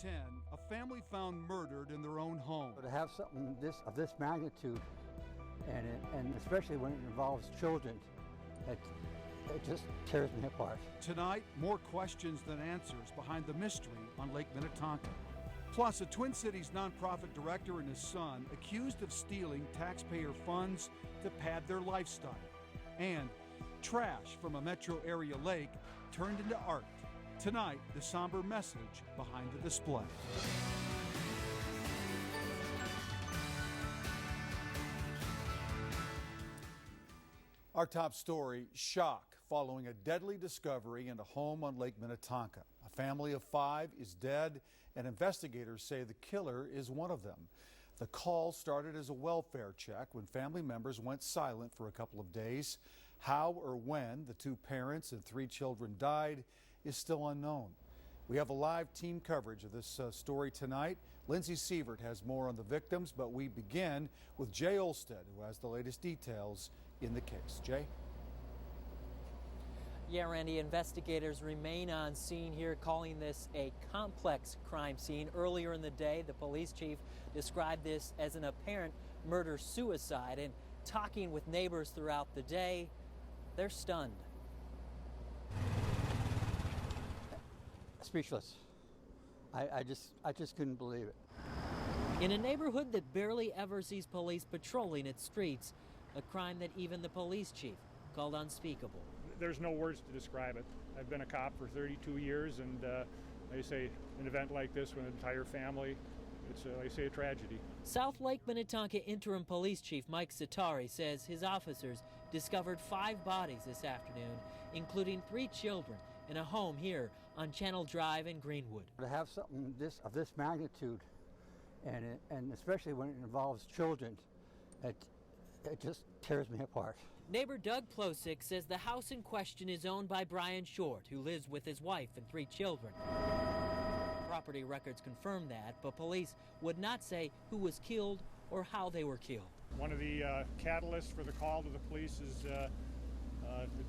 10, a family found murdered in their own home. To have something of this magnitude, and especially when it involves children, it just tears me apart. Tonight, more questions than answers behind the mystery on Lake Minnetonka. Plus, a Twin Cities nonprofit director and his son accused of stealing taxpayer funds to pad their lifestyle. And trash from a metro area lake turned into art. Tonight, the somber message behind the display. Our top story, shock following a deadly discovery in a home on Lake Minnetonka. A family of 5 is dead, and investigators say the killer is one of them. The call started as a welfare check when family members went silent for a couple of days. How or when the 2 parents and 3 children died is still unknown. We have a live team coverage of this story tonight. Lindsay Sievert has more on the victims, but we begin with Jay Olstead, who has the latest details in the case. Jay? Yeah, Randy, investigators remain on scene here, calling this a complex crime scene. Earlier in the day, the police chief described this as an apparent murder-suicide, and talking with neighbors throughout the day, they're stunned. Speechless. I just couldn't believe it. In a neighborhood that barely ever sees police patrolling its streets, a crime that even the police chief called unspeakable. There's no words to describe it. I've been a cop for 32 years, and like I say, an event like this with an entire family, it's, like I say, a tragedy. South Lake Minnetonka Interim Police Chief Mike Satari says his officers discovered 5 bodies this afternoon, including 3 children, in a home here on Channel Drive in Greenwood. To have something of this magnitude, and especially when it involves children, it just tears me apart. Neighbor Doug Plosick says the house in question is owned by Brian Short, who lives with his wife and 3 children. Property records confirm that, but police would not say who was killed or how they were killed. One of the catalysts for the call to the police is the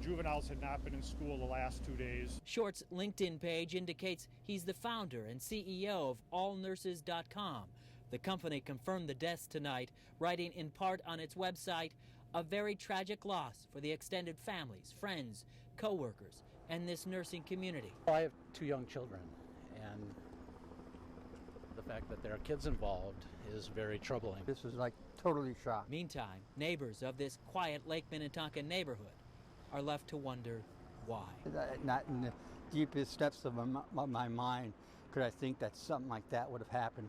juveniles had not been in school the last 2 days. Short's LinkedIn page indicates he's the founder and CEO of allnurses.com. The company confirmed the deaths tonight, writing in part on its website, a very tragic loss for the extended families, friends, co-workers, and this nursing community. I have 2 young children, and the fact that there are kids involved is very troubling. This is like totally shocked. Meantime, neighbors of this quiet Lake Minnetonka neighborhood are left to wonder why. Not in the deepest depths of my mind could I think that something like that would have happened.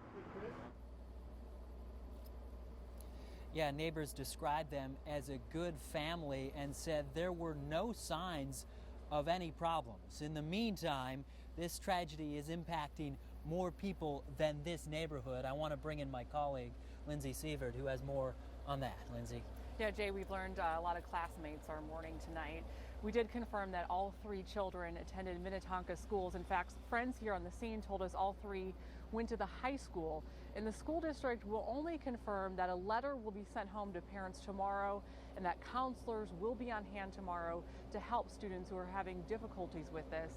Yeah, neighbors described them as a good family and said there were no signs of any problems. In the meantime, this tragedy is impacting more people than this neighborhood. I want to bring in my colleague, Lindsay Sievert, who has more on that. Lindsay. Yeah, Jay, we've learned a lot of classmates are mourning tonight. We did confirm that all 3 children attended Minnetonka schools. In fact, friends here on the scene told us all 3 went to the high school. And the school district will only confirm that a letter will be sent home to parents tomorrow and that counselors will be on hand tomorrow to help students who are having difficulties with this.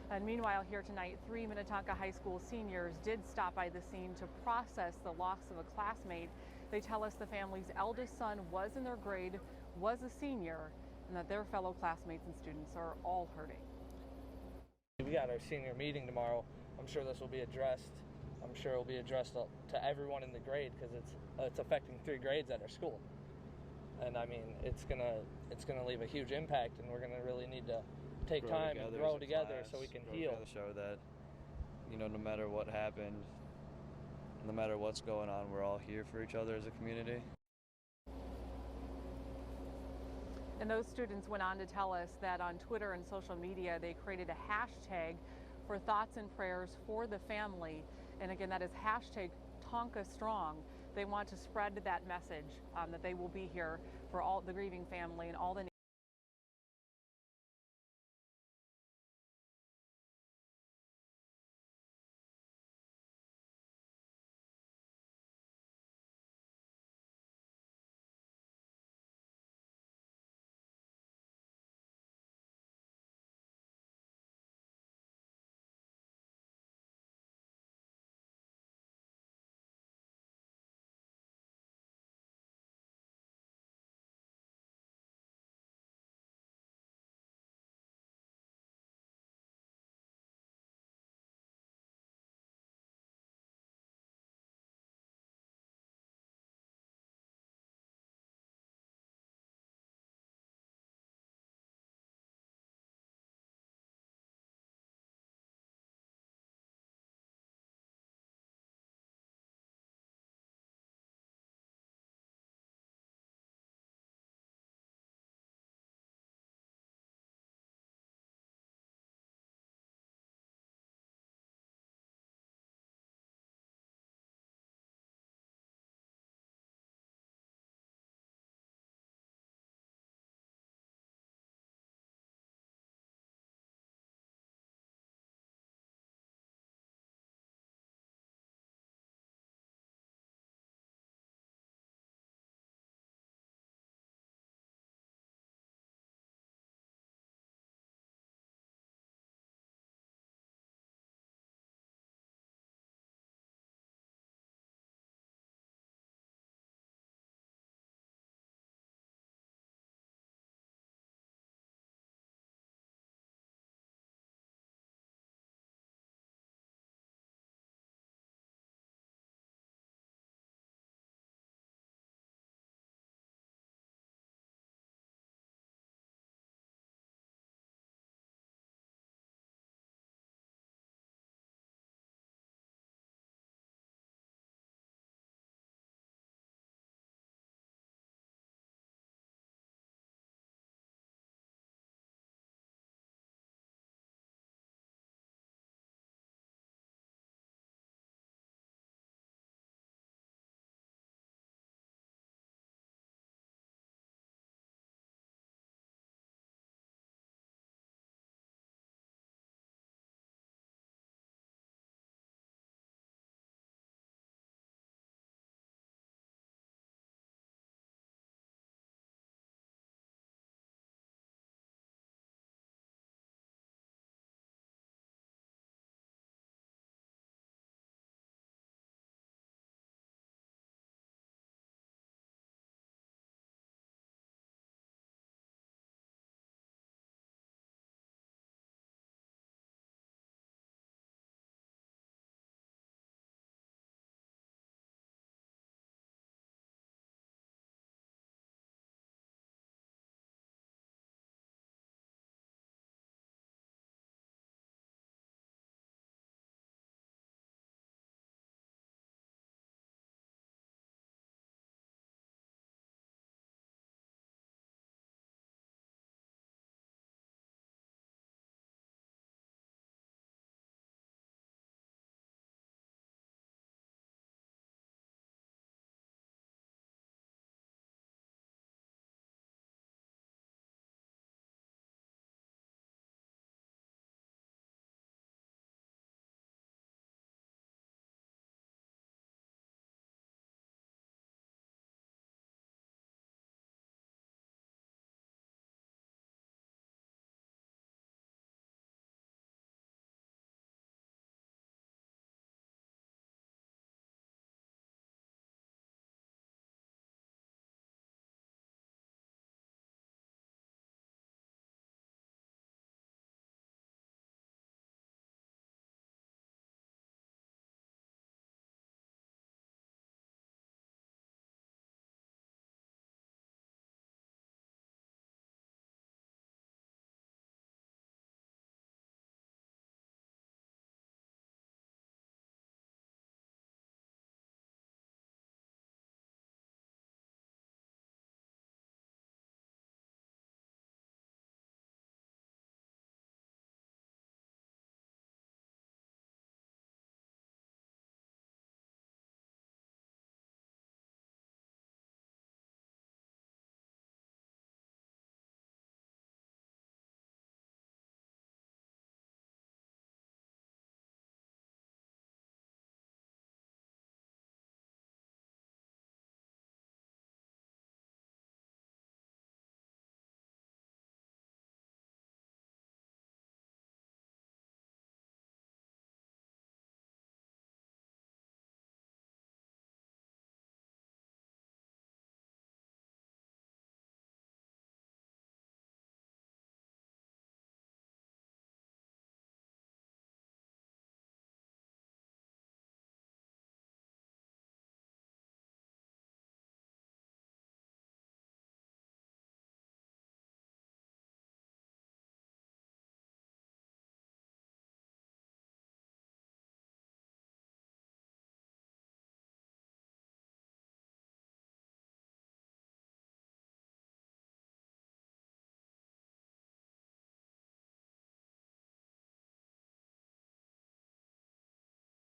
And meanwhile, here tonight, 3 Minnetonka High School seniors did stop by the scene to process the loss of a classmate. They tell us the family's eldest son was in their grade, was a senior, and that their fellow classmates and students are all hurting. We got our senior meeting tomorrow. I'm sure this will be addressed. I'm sure it will be addressed to everyone in the grade because it's affecting 3 grades at our school. And I mean, it's gonna leave a huge impact, and we're gonna really need to take time and grow together so we can heal. Show that, you know, no matter what happened, no matter what's going on, we're all here for each other as a community. And those students went on to tell us that on Twitter and social media, they created a hashtag for thoughts and prayers for the family. And again, that is hashtag Tonka Strong. They want to spread that message that they will be here for all the grieving family and all the